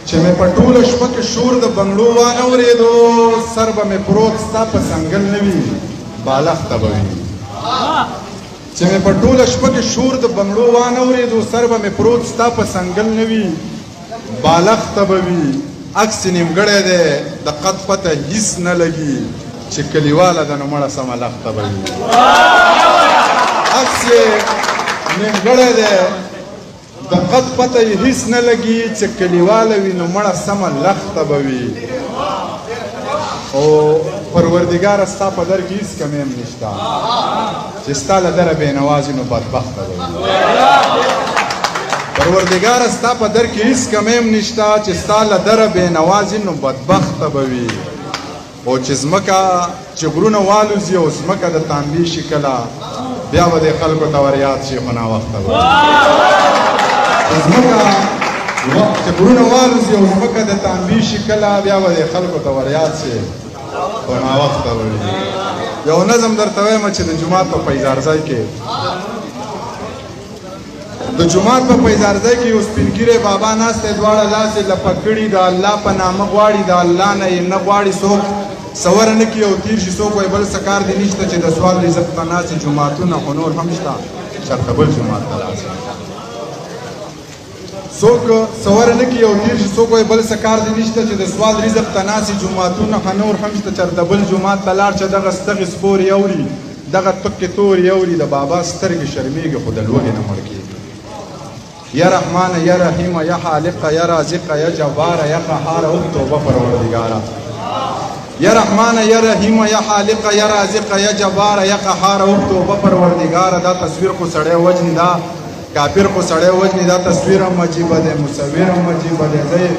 چې مې په ټوله شپه کې شور د بنګړو وانه اورېدو سر به مې پروت ستا په څنګل نه وي بالښته به وي چې مې په ټوله شپه کې شور د بنګړو وانه اورېدو سر به مې پروت ستا په څنګل نه وي بالښته به وي عکس نیمګړی دی د قد پته هیڅ نه لګي چې کلیواله ده نو مړه سمه لښته به وي عکس یې نیمګړی دی د قد پته یې هیڅ نه لګي چې کلیواله وي نو مړه سمه لښته به وي او پروردګاره ستا په در کې هیڅ کمی هم نشته چې ستا له دره بېنوازي نو بدبخته به وي پروردګاره ستا په در کې هیڅ کمی هم نشته چې ستا له دره بېنوازي نو بدبخته به وي او چې ځمکه چې غرونه والوځي او ځمکه د تانبې شي کله بیا به دې خلکو ته ور یاد شي خو ناوخته به ځمکه چې غرونه والوځي او ځمکه د تانبې شي کله بیا به دې خلکو ته ور یاد شي خو ناوخته به وي یو نظم درته وایم چې د جومات په پیزارځای کې د جومات په پیزارځای کې یو سپین ږیری بابا ناست دی دواړه لاس یې لپه کړي د الله په نامه غواړي د الله نه یې نه غواړي څوک سوره نه کړي او تیر شي څوک وایي بل څه کار دی نشته چې د سوال رزق ته ناست جوماتونه خو نور هم شته چېرته بل جومات ته لاړ شي څوک سوره نه کړي او تیر شي څوک وایي بل څه کار دی نشته چې د سوال رزق ته ناست جوماتونه خو نور هم شته چېرته بل جومات ته لاړ چې دغه ستغې سپورې اوري دغه تکې تورې اوري د بابا سترګې شرمېږي خو د لوږې نه مړ کېږي یا رحمان یا رحیم یا خالق یا رازق یا جبار یا قهار او توبه پروردگارا یا رحمان یا رحیم یا خالق یا رازق یا جبار یا قهار او توبه پروردگارا دا تصویر کو سړی وجنی دا کافر کو سړی وجنی دا تصویر هم عجیب ده مصور هم عجیب ده زه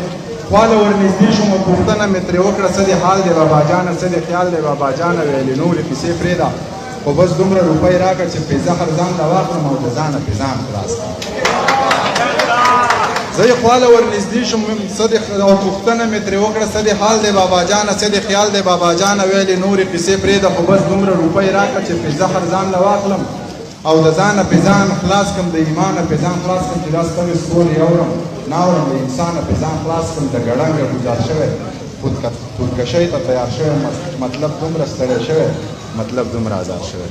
خواله ورنږدې شوم پوښتنه مې ترې وکړه څه دې حال دی بابا جانه څه دې خیال دی بابا جانه ویلې نورې پیسې پرېږده خو بس دومره روپۍ راکړه چې پې زهر ځان ته واخلم او د ځانه پې ځان خلاص کړم زه یې خواله ورنږدې شوم او پوښتنه مې ترې وکړه څه دې حال دی بابا جانه څه دې خیال دی بابا جانه ویلې نورې پیسې پرېږده خو بس دومره روپۍ راکړه چې پې زهر ځان له واخلم او د ځانه پې ځان خلاص کړم د ایمانه پې ځان خلاص کړم چې دا ستړې سپورې اورم نه اورم د انسانه پې ځان خلاص کړم د ګړنګه ګزار شوی خودکشۍ ته تیار شوی مطلب دومره ستړی شوی مطلب دومره ازار شوی